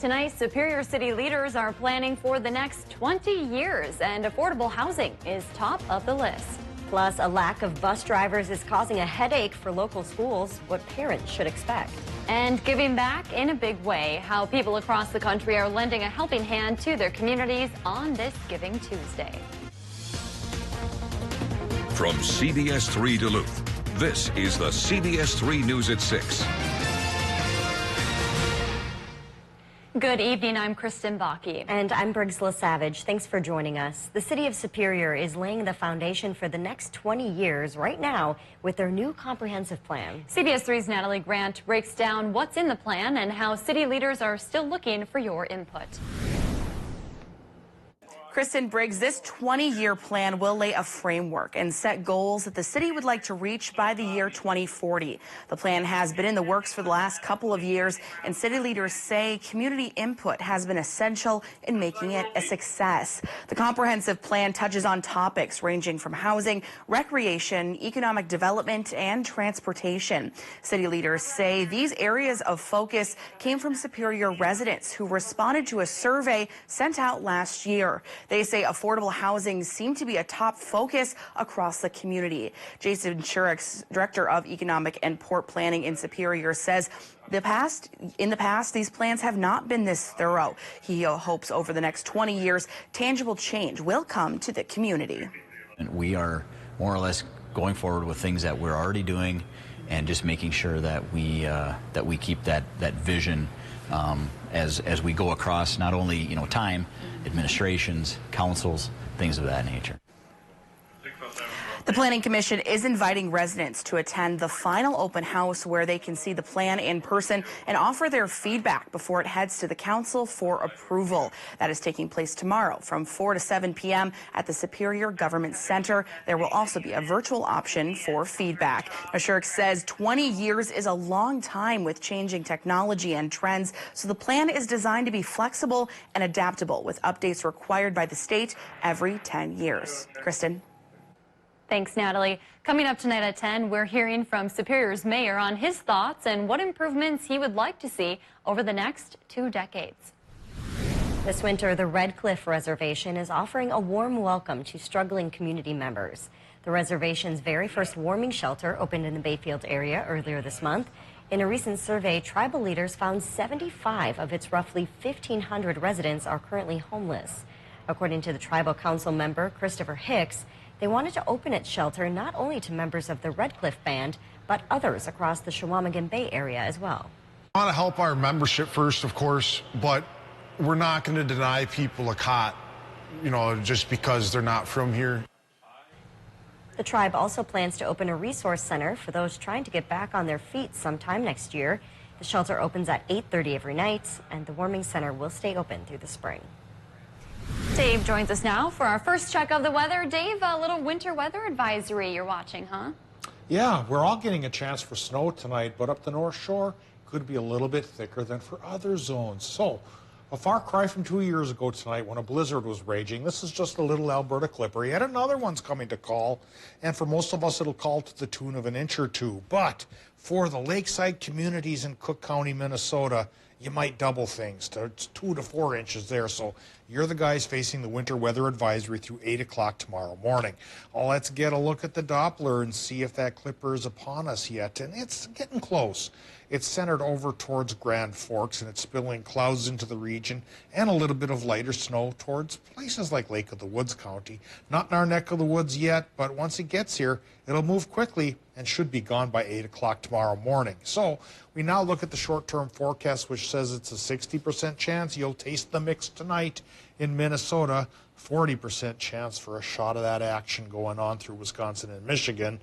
Tonight, Superior City leaders are planning for the next 20 years, and affordable housing is top of the list. Plus, a lack of bus drivers is causing a headache for local schools, what parents should expect. And giving back in a big way, how people across the country are lending a helping hand to their communities on this Giving Tuesday. From CBS3 Duluth, this is the CBS3 News at 6. Good evening, I'm Kristen Bakke. And I'm Briggs LaSavage. Thanks for joining us. The City of Superior is laying the foundation for the next 20 years right now with their new comprehensive plan. CBS3's Natalie Grant breaks down what's in the plan and how city leaders are still looking for your input. Kristen, Briggs, this 20-year plan will lay a framework and set goals that the city would like to reach by the year 2040. The plan has been in the works for the last couple of years, and city leaders say community input has been essential in making it a success. The comprehensive plan touches on topics ranging from housing, recreation, economic development, and transportation. City leaders say these areas of focus came from Superior residents who responded to a survey sent out last year. They say affordable housing seemed to be a top focus across the community. Jason Shurik's director of economic and port planning in Superior says in the past, these plans have not been this thorough. He hopes over the next 20 years, tangible change will come to the community. And we are more or less going forward with things that we're already doing and just making sure that we keep that vision as we go across not only time, administrations, councils, things of that nature. The Planning Commission is inviting residents to attend the final open house where they can see the plan in person and offer their feedback before it heads to the council for approval. That is taking place tomorrow from 4 to 7 p.m. at the Superior Government Center. There will also be a virtual option for feedback. Shurik says 20 years is a long time with changing technology and trends, so the plan is designed to be flexible and adaptable with updates required by the state every 10 years. Kristen. Thanks, Natalie. Coming up tonight at 10, we're hearing from Superior's mayor on his thoughts and what improvements he would like to see over the next 2 decades. This winter, the Red Cliff Reservation is offering a warm welcome to struggling community members. The reservation's very first warming shelter opened in the Bayfield area earlier this month. In a recent survey, tribal leaders found 75 of its roughly 1,500 residents are currently homeless. According to the tribal council member, Christopher Hicks, they wanted to open its shelter not only to members of the Red Cliff Band, but others across the Chequamegon Bay area as well. I want to help our membership first, of course, but we're not going to deny people a cot, just because they're not from here. The tribe also plans to open a resource center for those trying to get back on their feet sometime next year. The shelter opens at 8:30 every night, and the warming center will stay open through the spring. Dave joins us now for our first check of the weather. Dave, a little winter weather advisory you're watching, huh? Yeah, we're all getting a chance for snow tonight, but up the North Shore could be a little bit thicker than for other zones. So, a far cry from 2 years ago tonight when a blizzard was raging. This is just a little Alberta clipper. Yet another one's coming to call, and for most of us it'll call to the tune of an inch or two. But for the lakeside communities in Cook County, Minnesota, you might double things to 2 to 4 inches there. So you're the guys facing the winter weather advisory through 8 o'clock tomorrow morning. Let's get a look at the Doppler and see if that clipper is upon us yet. And it's getting close. It's centered over towards Grand Forks, and it's spilling clouds into the region and a little bit of lighter snow towards places like Lake of the Woods County. Not in our neck of the woods yet, but once it gets here, it'll move quickly and should be gone by 8 o'clock tomorrow morning. So we now look at the short-term forecast, which says it's a 60% chance you'll taste the mix tonight in Minnesota, 40% chance for a shot of that action going on through Wisconsin and Michigan.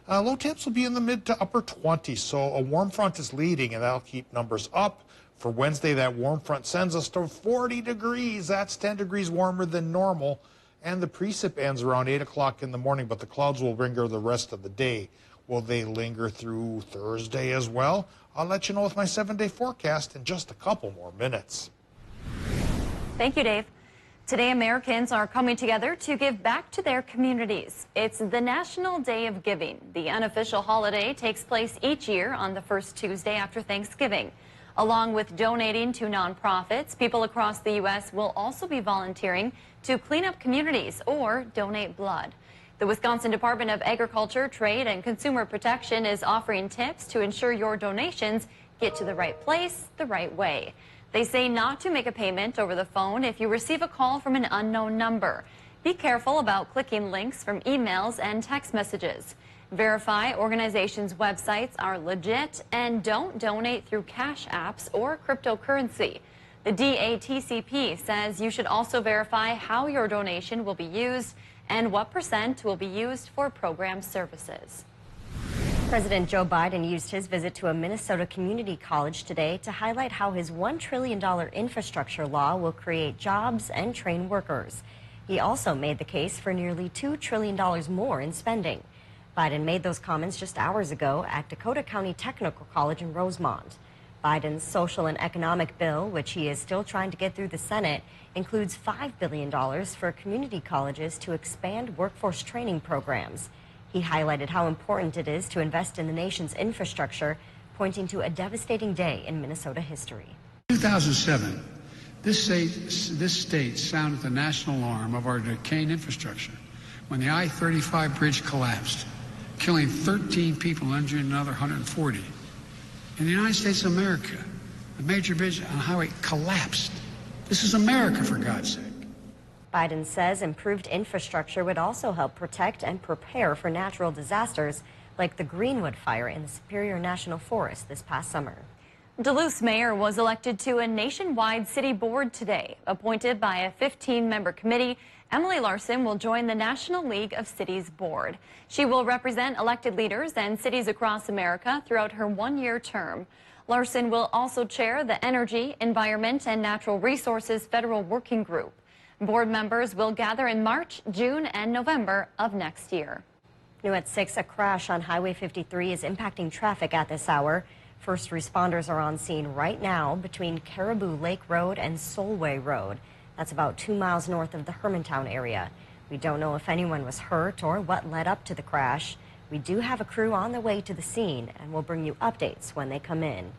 Low temps will be in the mid to upper 20s, so a warm front is leading, and that'll keep numbers up. For Wednesday, that warm front sends us to 40 degrees. That's 10 degrees warmer than normal, and the precip ends around 8 o'clock in the morning, but the clouds will linger the rest of the day. Will they linger through Thursday as well? I'll let you know with my 7-day forecast in just a couple more minutes. Thank you, Dave. Today, Americans are coming together to give back to their communities. It's the National Day of Giving. The unofficial holiday takes place each year on the first Tuesday after Thanksgiving. Along with donating to nonprofits, people across the U.S. will also be volunteering to clean up communities or donate blood. The Wisconsin Department of Agriculture, Trade, and Consumer Protection is offering tips to ensure your donations get to the right place the right way. They say not to make a payment over the phone if you receive a call from an unknown number. Be careful about clicking links from emails and text messages. Verify organizations' websites are legit and don't donate through cash apps or cryptocurrency. The DATCP says you should also verify how your donation will be used and what % will be used for program services. President Joe Biden used his visit to a Minnesota community college today to highlight how his $1 trillion infrastructure law will create jobs and train workers. He also made the case for nearly $2 trillion more in spending. Biden made those comments just hours ago at Dakota County Technical College in Rosemont. Biden's social and economic bill, which he is still trying to get through the Senate, includes $5 billion for community colleges to expand workforce training programs. He highlighted how important it is to invest in the nation's infrastructure, pointing to a devastating day in Minnesota history. 2007, this state sounded the national alarm of our decaying infrastructure when the I-35 bridge collapsed, killing 13 people and injuring another 140. In the United States of America, a major bridge on a highway collapsed. This is America, for God's sake. Biden says improved infrastructure would also help protect and prepare for natural disasters like the Greenwood fire in the Superior National Forest this past summer. Duluth's mayor was elected to a nationwide city board today. Appointed by a 15-member committee, Emily Larson will join the National League of Cities board. She will represent elected leaders and cities across America throughout her one-year term. Larson will also chair the Energy, Environment, and Natural Resources Federal Working Group. Board members will gather in March, June, and November of next year. New at 6, a crash on Highway 53 is impacting traffic at this hour. First responders are on scene right now between Caribou Lake Road and Solway Road. That's about 2 miles north of the Hermantown area. We don't know if anyone was hurt or what led up to the crash. We do have a crew on the way to the scene, and we'll bring you updates when they come in.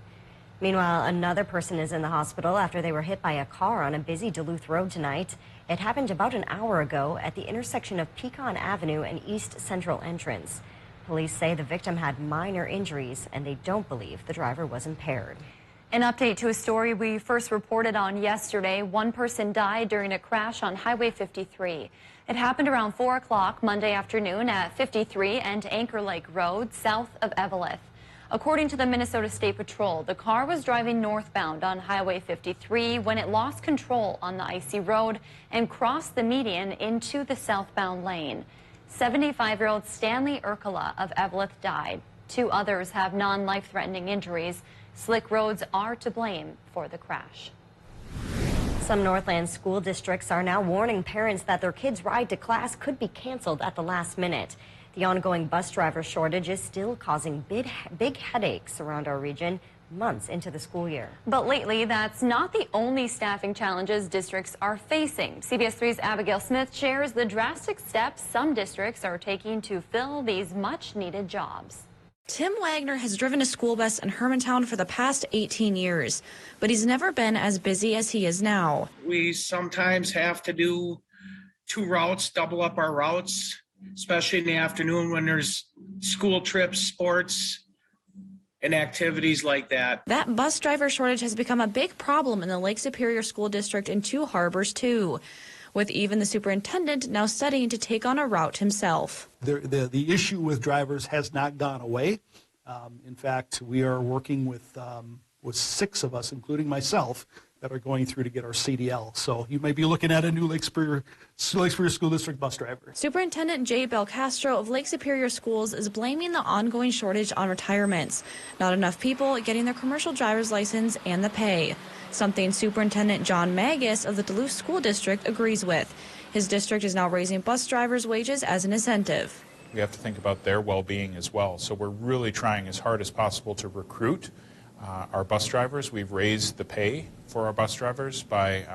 Meanwhile, another person is in the hospital after they were hit by a car on a busy Duluth road tonight. It happened about an hour ago at the intersection of Pecan Avenue and East Central Entrance. Police say the victim had minor injuries, and they don't believe the driver was impaired. An update to a story we first reported on yesterday. One person died during a crash on Highway 53. It happened around 4 o'clock Monday afternoon at 53 and Anchor Lake Road, south of Eveleth. According to the Minnesota State Patrol, the car was driving northbound on Highway 53 when it lost control on the icy road and crossed the median into the southbound lane. 75-year-old Stanley Urkala of Eveleth died. 2 others have non-life-threatening injuries. Slick roads are to blame for the crash. Some Northland school districts are now warning parents that their kids' ride to class could be canceled at the last minute. The ongoing bus driver shortage is still causing big headaches around our region months into the school year. But lately, that's not the only staffing challenges districts are facing. CBS3's Abigail Smith shares the drastic steps some districts are taking to fill these much-needed jobs. Tim Wagner has driven a school bus in Hermantown for the past 18 years, but he's never been as busy as he is now. We sometimes have to do 2 routes, double up our routes, especially in the afternoon when there's school trips, sports, and activities like that. That bus driver shortage has become a big problem in the Lake Superior School District in 2 Harbors, too, with even the superintendent now studying to take on a route himself. The issue with drivers has not gone away. In fact, we are working with 6 of us, including myself, that are going through to get our CDL. So you may be looking at a new Lake Superior School District bus driver. Superintendent Jay Belcastro of Lake Superior Schools is blaming the ongoing shortage on retirements. Not enough people getting their commercial driver's license and the pay. Something Superintendent John Magus of the Duluth School District agrees with. His district is now raising bus drivers' wages as an incentive. We have to think about their well-being as well. So we're really trying as hard as possible to recruit our bus drivers. We've raised the pay for our bus drivers by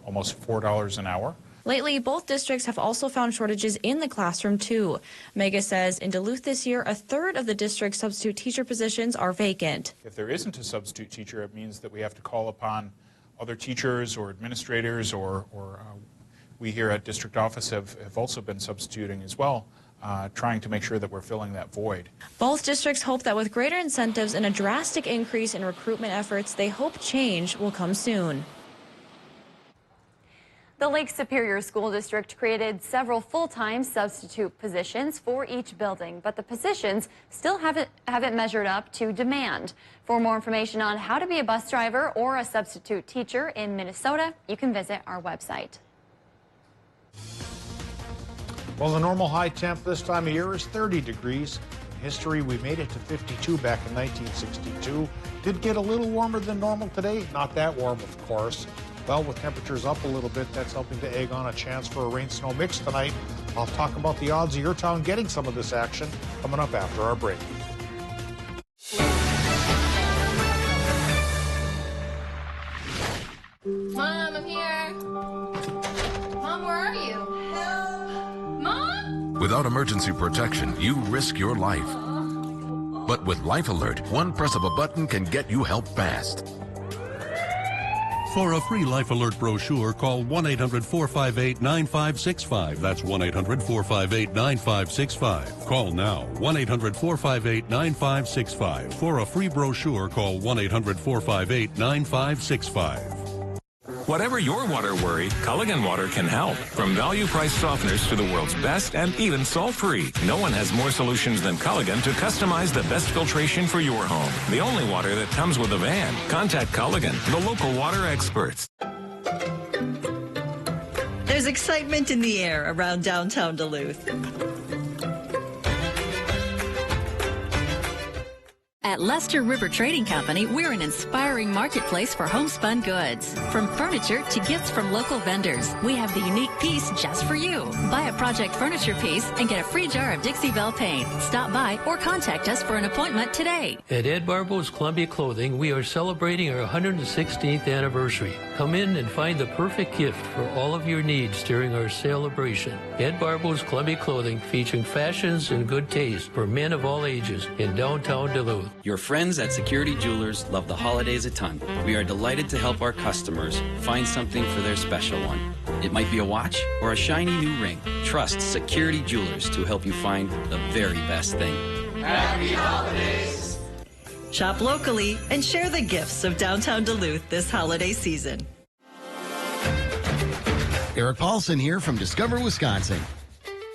almost $4 an hour. Lately, both districts have also found shortages in the classroom, too. Mega says in Duluth this year, a third of the district's substitute teacher positions are vacant. If there isn't a substitute teacher, it means that we have to call upon other teachers or administrators, or we here at district office have also been substituting as well, trying to make sure that we're filling that void. Both districts hope that with greater incentives and a drastic increase in recruitment efforts, they hope change will come soon. The Lake Superior School District created several full-time substitute positions for each building, but the positions still haven't measured up to demand. For more information on how to be a bus driver or a substitute teacher in Minnesota, you can visit our website. Well, the normal high temp this time of year is 30 degrees. In history, we made it to 52 back in 1962. Did get a little warmer than normal today. Not that warm, of course. Well, with temperatures up a little bit, that's helping to egg on a chance for a rain-snow mix tonight. I'll talk about the odds of your town getting some of this action coming up after our break. Mom, I'm here. Mom, where are you? Help. Mom? Without emergency protection, you risk your life. But with Life Alert, one press of a button can get you help fast. For a free Life Alert brochure, call 1-800-458-9565. That's 1-800-458-9565. Call now, 1-800-458-9565. For a free brochure, call 1-800-458-9565. Whatever your water worry, Culligan Water can help. From value-priced softeners to the world's best and even salt-free, no one has more solutions than Culligan to customize the best filtration for your home. The only water that comes with a van. Contact Culligan, the local water experts. There's excitement in the air around downtown Duluth. At Lester River Trading Company, we're an inspiring marketplace for homespun goods. From furniture to gifts from local vendors, we have the unique piece just for you. Buy a project furniture piece and get a free jar of Dixie Belle paint. Stop by or contact us for an appointment today. At Ed Barbo's Columbia Clothing, we are celebrating our 116th anniversary. Come in and find the perfect gift for all of your needs during our celebration. Ed Barbo's Columbia Clothing, featuring fashions and good taste for men of all ages in downtown Duluth. Your friends at Security Jewelers love the holidays a ton. We are delighted to help our customers find something for their special one. It might be a watch or a shiny new ring. Trust Security Jewelers to help you find the very best thing. Happy holidays! Shop locally and share the gifts of downtown Duluth this holiday season. Eric Paulson here from Discover Wisconsin.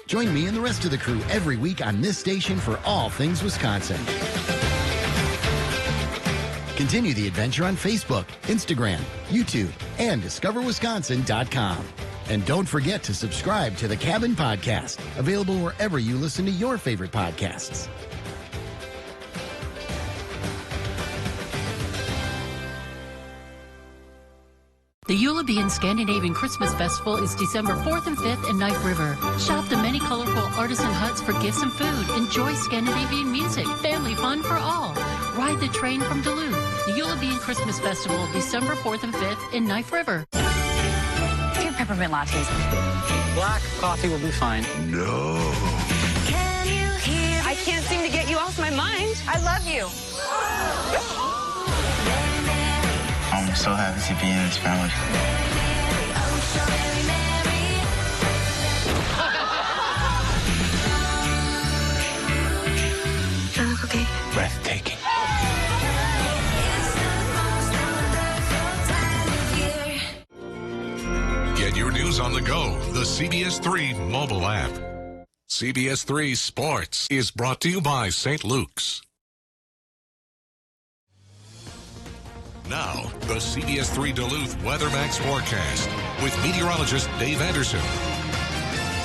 Join me and the rest of the crew every week on this station for all things Wisconsin. Continue the adventure on Facebook, Instagram, YouTube, and discoverwisconsin.com. And don't forget to subscribe to the Cabin Podcast, available wherever you listen to your favorite podcasts. The Ullabean Scandinavian Christmas Festival is December 4th and 5th in Knife River. Shop the many colorful artisan huts for gifts and food. Enjoy Scandinavian music. Family fun for all. Ride the train from Duluth. The Ullabean Christmas Festival, December 4th and 5th in Knife River. Two peppermint lattes. Black coffee will be fine. No. Can you hear? I can't seem to get you off my mind. I love you. I'm so happy to be in this family. Do I look okay? Breathtaking. Get your news on the go, the CBS3 mobile app. CBS3 Sports is brought to you by St. Luke's. Now, the CBS3 Duluth Weathermax forecast with meteorologist Dave Anderson.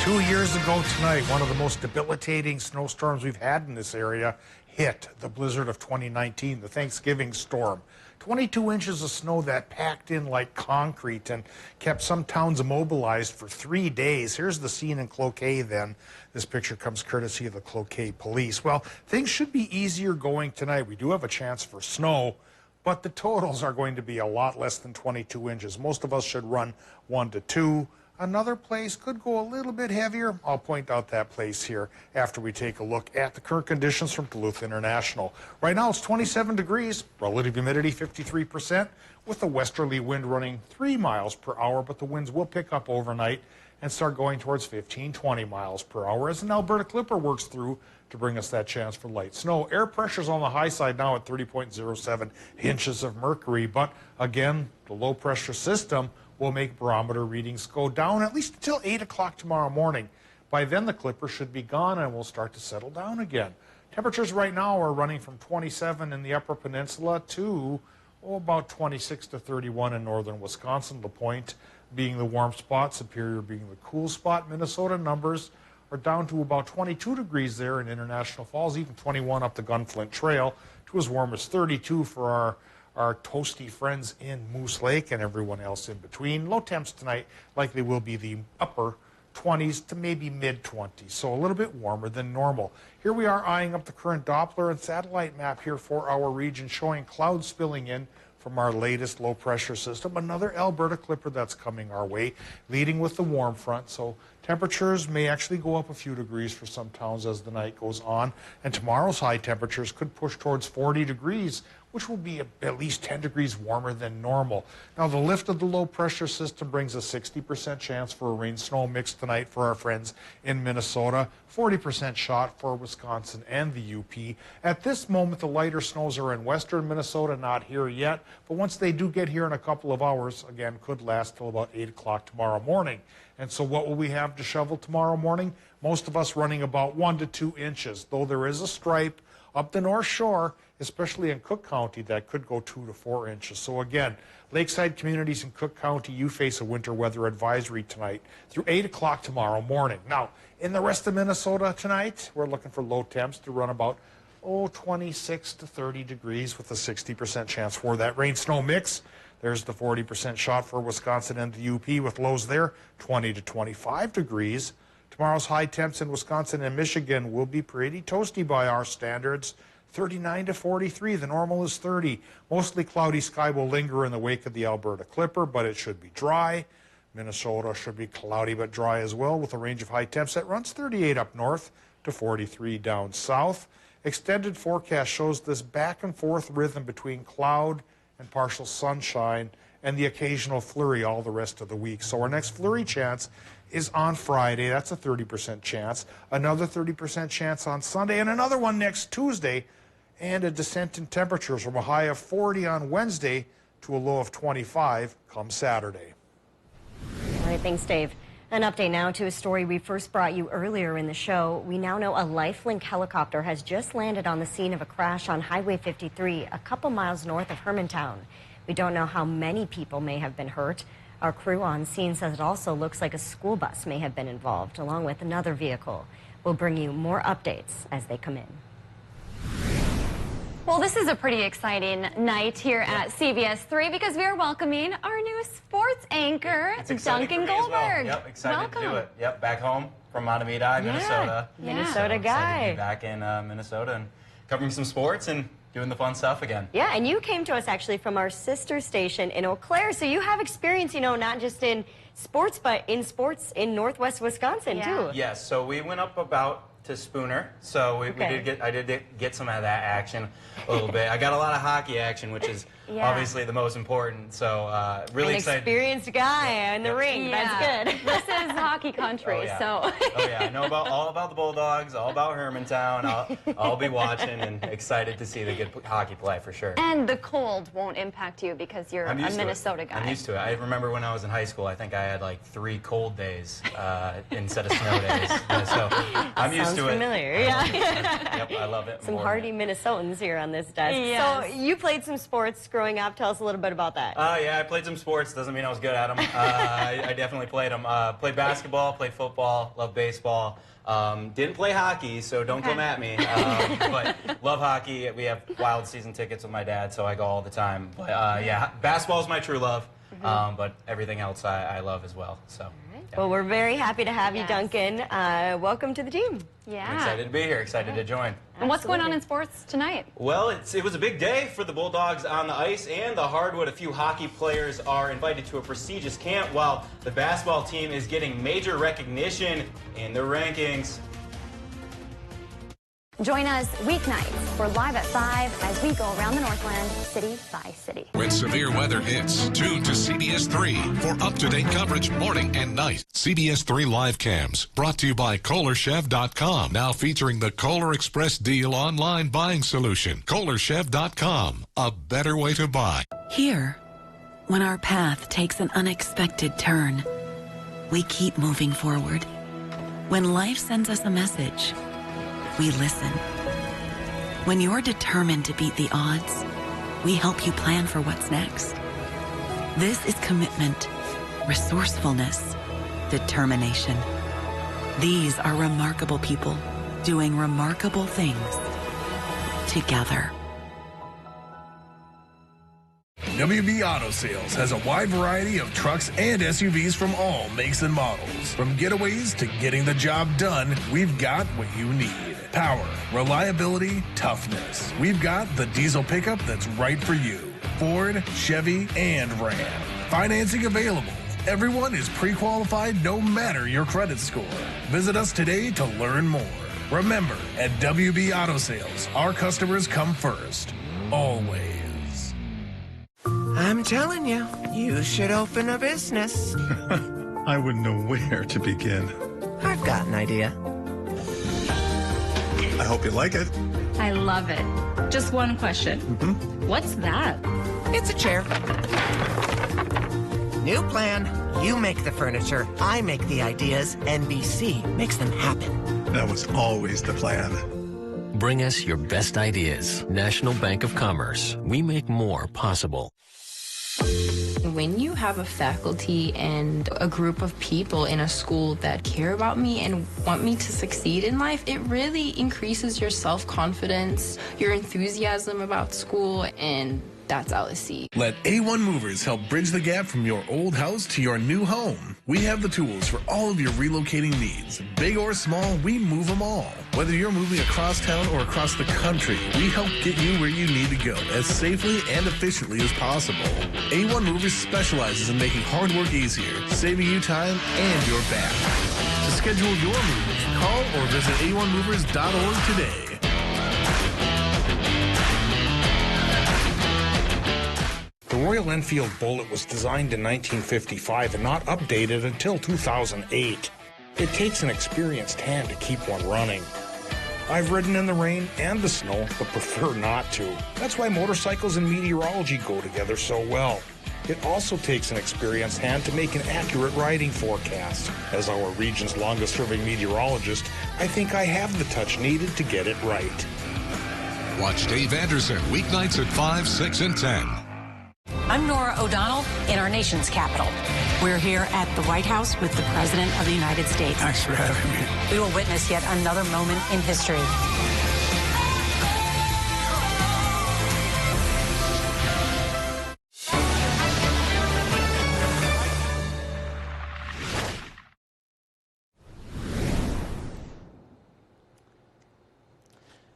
2 years ago tonight, one of the most debilitating snowstorms we've had in this area hit, the blizzard of 2019, the Thanksgiving storm. 22 inches of snow that packed in like concrete and kept some towns immobilized for 3 days. Here's the scene in Cloquet then. This picture comes courtesy of the Cloquet police. Well, things should be easier going tonight. We do have a chance for snow, but the totals are going to be a lot less than 22 inches. Most of us should run 1 to 2. Another place could go a little bit heavier. I'll point out that place here after we take a look at the current conditions from Duluth International. Right now it's 27 degrees, relative humidity 53%, with a westerly wind running 3 miles per hour, but the winds will pick up overnight and start going towards 15, 20 miles per hour as an Alberta Clipper works through to bring us that chance for light snow. Air pressure's on the high side now at 30.07 inches of mercury, but again, the low pressure system will make barometer readings go down at least until 8 o'clock tomorrow morning. By then, the Clipper should be gone and will start to settle down again. Temperatures right now are running from 27 in the Upper Peninsula to about 26 to 31 in northern Wisconsin. La Pointe being the warm spot, Superior being the cool spot. Minnesota numbers are down to about 22 degrees there in International Falls, even 21 up the Gunflint Trail, to as warm as 32 for our toasty friends in Moose Lake and everyone else in between. Low temps tonight likely will be the upper 20s to maybe mid-20s, so a little bit warmer than normal. Here we are eyeing up the current Doppler and satellite map here for our region, showing clouds spilling in from our latest low pressure system. Another Alberta Clipper that's coming our way, leading with the warm front, so temperatures may actually go up a few degrees for some towns as the night goes on, and tomorrow's high temperatures could push towards 40 degrees, which will be at least 10 degrees warmer than normal. Now, the lift of the low pressure system brings a 60% chance for a rain-snow mix tonight for our friends in Minnesota, 40% shot for Wisconsin and the UP. At this moment, the lighter snows are in western Minnesota, not here yet, but once they do get here in a couple of hours, again, could last till about 8 o'clock tomorrow morning. And so what will we have to shovel tomorrow morning? Most of us running about 1 to 2 inches, though there is a stripe up the North Shore, especially in Cook County, that could go 2 to 4 inches. So again, lakeside communities in Cook County, you face a winter weather advisory tonight through 8 o'clock tomorrow morning. Now, in the rest of Minnesota tonight, we're looking for low temps to run about 26 to 30 degrees with a 60% chance for that rain-snow mix. There's the 40% shot for Wisconsin and the UP with lows there, 20 to 25 degrees. Tomorrow's high temps in Wisconsin and Michigan will be pretty toasty by our standards, 39 to 43. The normal is 30. Mostly cloudy sky will linger in the wake of the Alberta Clipper, but it should be dry. Minnesota should be cloudy but dry as well, with a range of high temps that runs 38 up north to 43 down south. Extended forecast shows this back and forth rhythm between cloud and partial sunshine and the occasional flurry all the rest of the week. So our next flurry chance is on Friday. That's a 30% chance. Another 30% chance on Sunday, and another one next Tuesday, and a descent in temperatures from a high of 40 on Wednesday to a low of 25 come Saturday. All right, thanks, Dave. An update now to a story we first brought you earlier in the show. We now know a Lifelink helicopter has just landed on the scene of a crash on Highway 53 a couple miles north of Hermantown. We don't know how many people may have been hurt. Our crew on scene says it also looks like a school bus may have been involved, along with another vehicle. We'll bring you more updates as they come in. Well, this is a pretty exciting night here at CBS3 because we are welcoming our new sports anchor, Duncan Goldberg. Well. Yep, excited to do it. Yep, back home from Matamidi, Minnesota. Minnesota guy. To be back in Minnesota and covering some sports and doing the fun stuff again. Yeah, and you came to us actually from our sister station in Eau Claire, so you have experience, you know, not just in sports, but in sports in Northwest Wisconsin too. Yes, so we went up about to Spooner, so I did get some of that action a little bit. I got a lot of hockey action, which is obviously the most important. So really excited. An experienced guy in the ring. That's good. This is hockey country, so. Oh yeah, I know all about the Bulldogs, all about Hermantown. I'll be watching and excited to see the good hockey play for sure. And the cold won't impact you because you're a Minnesota guy. I'm used to it. I remember when I was in high school, I think I had like 3 cold days instead of snow days. So I'm used to it. Familiar, Yep, I love it. Some hardy Minnesotans here on this desk. Yes. So you played some sports growing up. Tell us a little bit about that. Yeah, I played some sports. Doesn't mean I was good at them. I definitely played them. Played basketball, played football, love baseball. Didn't play hockey, so don't come at me. But love hockey. We have wild season tickets with my dad, so I go all the time. But yeah, basketball is my true love. But everything else I love as well. So. Well, we're very happy to have you, Duncan. Welcome to the team. Yeah. I'm excited to be here, excited to join. And what's going on in sports tonight? Well, it was a big day for the Bulldogs on the ice and the hardwood. A few hockey players are invited to a prestigious camp, while the basketball team is getting major recognition in the rankings. Join us weeknights for Live at 5 as we go around the Northland, city by city. When severe weather hits, tune to CBS 3 for up-to-date coverage morning and night. CBS 3 live cams, brought to you by KohlerChev.com. Now featuring the Kohler Express Deal online buying solution. KohlerChev.com, a better way to buy. Here, when our path takes an unexpected turn, we keep moving forward. When life sends us a message, we listen. When you're determined to beat the odds, we help you plan for what's next. This is commitment, resourcefulness, determination. These are remarkable people doing remarkable things together. WB Auto Sales has a wide variety of trucks and SUVs from all makes and models. From getaways to getting the job done, we've got what you need. Power, reliability, toughness. We've got the diesel pickup that's right for you. Ford, Chevy, and Ram. Financing available. Everyone is pre-qualified no matter your credit score. Visit us today to learn more. Remember, at WB Auto Sales, our customers come first. Always. I'm telling you, you should open a business. I wouldn't know where to begin. I've got an idea. I hope you like it. I love it. Just one question. What's that? It's a chair. New plan. You make the furniture. I make the ideas. NBC makes them happen. That was always the plan. Bring us your best ideas. National Bank of Commerce. We make more possible. When you have a faculty and a group of people in a school that care about me and want me to succeed in life, it really increases your self-confidence, your enthusiasm about school, and that's LSC. Let A1 Movers help bridge the gap from your old house to your new home. We have the tools for all of your relocating needs. Big or small, we move them all. Whether you're moving across town or across the country, we help get you where you need to go as safely and efficiently as possible. A1 Movers specializes in making hard work easier, saving you time and your back. To schedule your move, call or visit a1movers.org today. The Royal Enfield Bullet was designed in 1955 and not updated until 2008. It takes an experienced hand to keep one running. I've ridden in the rain and the snow, but prefer not to. That's why motorcycles and meteorology go together so well. It also takes an experienced hand to make an accurate riding forecast. As our region's longest-serving meteorologist, I think I have the touch needed to get it right. Watch Dave Anderson weeknights at 5, 6, and 10. I'm Nora O'Donnell in our nation's capital. We're here at the White House with the President of the United States. Thanks for having me. We will witness yet another moment in history.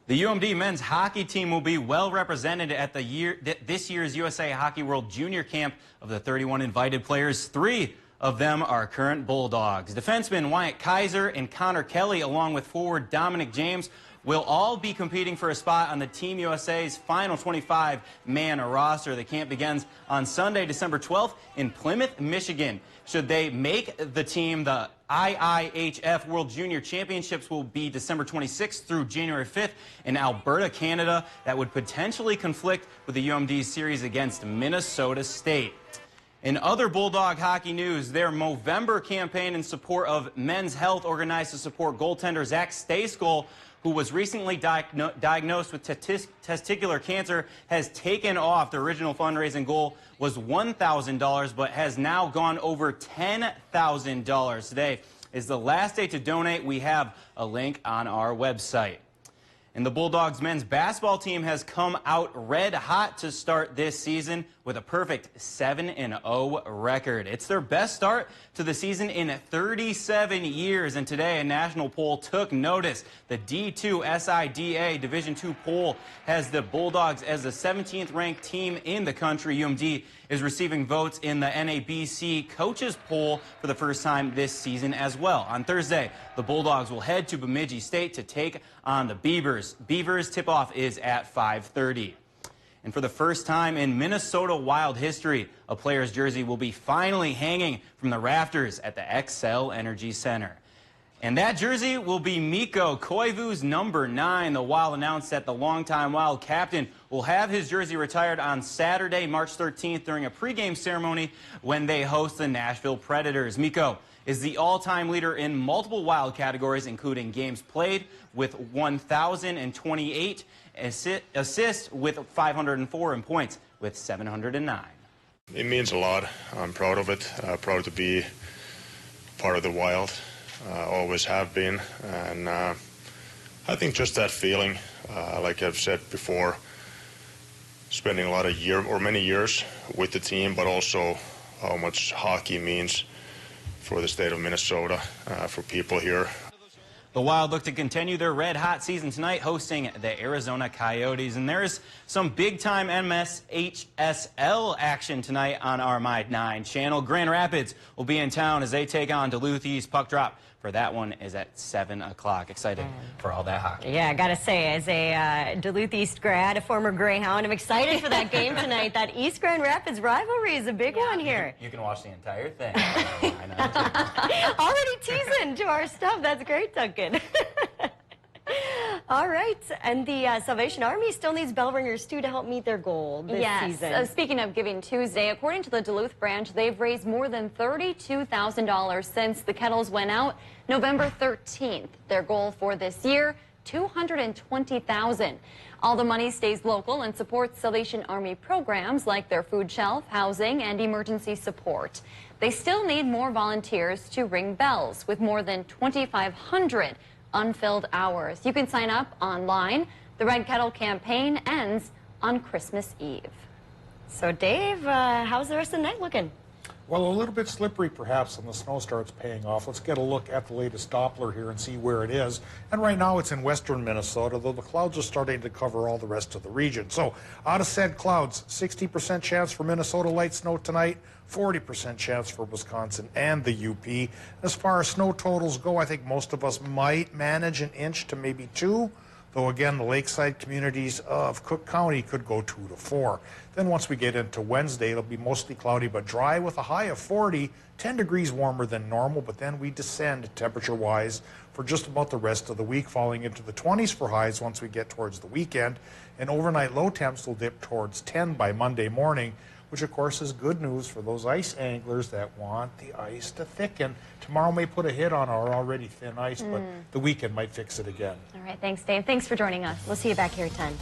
The UMD men's hockey team will be well represented at this year's USA Hockey World Junior Camp. Of the 31 invited players, 3 of them are current Bulldogs. Defenseman Wyatt Kaiser and Connor Kelly, along with forward Dominic James, will all be competing for a spot on the Team USA's final 25-man roster. The camp begins on Sunday, December 12th in Plymouth, Michigan. Should they make the team, the IIHF World Junior Championships will be December 26th through January 5th in Alberta, Canada. That would potentially conflict with the UMD series against Minnesota State. In other Bulldog hockey news, their Movember campaign in support of men's health, organized to support goaltender Zach Stejskal, who was recently diagnosed with testicular cancer, has taken off. The original fundraising goal was $1,000, but has now gone over $10,000. Today is the last day to donate. We have a link on our website. And the Bulldogs men's basketball team has come out red hot to start this season with a perfect 7-0 record. It's their best start to the season in 37 years. And today, a national poll took notice. The D2 SIDA Division II poll has the Bulldogs as the 17th ranked team in the country. UMD is receiving votes in the NABC coaches poll for the first time this season as well. On Thursday, the Bulldogs will head to Bemidji State to take on the Beavers. Beavers tip-off is at 5:30. And for the first time in Minnesota Wild history, a player's jersey will be finally hanging from the rafters at the Xcel Energy Center. And that jersey will be Mikko Koivu's number 9. The Wild announced that the longtime Wild captain will have his jersey retired on Saturday, March 13th during a pregame ceremony when they host the Nashville Predators. Mikko is the all-time leader in multiple Wild categories, including games played with 1,028, assists with 504, and points with 709. It means a lot. I'm proud of it. Proud to be part of the Wild. Always have been. And I think just that feeling, like I've said before, spending a lot of many years with the team, but also how much hockey means for the state of Minnesota, for people here. The Wild look to continue their red-hot season tonight, hosting the Arizona Coyotes. And there's some big-time MSHSL action tonight on our My 9 channel. Grand Rapids will be in town as they take on Duluth East. Puck drop for that one is at 7 o'clock. Excited for all that hockey. Yeah, I got to say, as a Duluth East grad, a former Greyhound, I'm excited for that game tonight. That East Grand Rapids rivalry is a big one here. You can watch the entire thing. Already teasing to our stuff. That's great, Duncan. All right, and the Salvation Army still needs bell ringers, too, to help meet their goal this season. Speaking of Giving Tuesday, according to the Duluth branch, they've raised more than $32,000 since the kettles went out November 13th. Their goal for this year, $220,000. All the money stays local and supports Salvation Army programs like their food shelf, housing, and emergency support. They still need more volunteers to ring bells, with more than 2,500 unfilled hours. You can sign up online. The Red Kettle campaign ends on Christmas Eve. So, Dave, how's the rest of the night looking? Well, a little bit slippery perhaps, and the snow starts paying off. Let's get a look at the latest Doppler here and see where it is. And right now it's in western Minnesota, though the clouds are starting to cover all the rest of the region. So out of said clouds, 60% chance for Minnesota light snow tonight, 40% chance for Wisconsin and the UP. As far as snow totals go, I think most of us might manage 1 inch to maybe 2. Though again, the lakeside communities of Cook County could go 2 to 4. Then once we get into Wednesday, it'll be mostly cloudy but dry with a high of 40, 10 degrees warmer than normal, but then we descend temperature-wise for just about the rest of the week, falling into the 20s for highs once we get towards the weekend. And overnight low temps will dip towards 10 by Monday morning, which of course is good news for those ice anglers that want the ice to thicken. Tomorrow may put a hit on our already thin ice, but the weekend might fix it again. All right, thanks, Dave. Thanks for joining us. We'll see you back here at 10.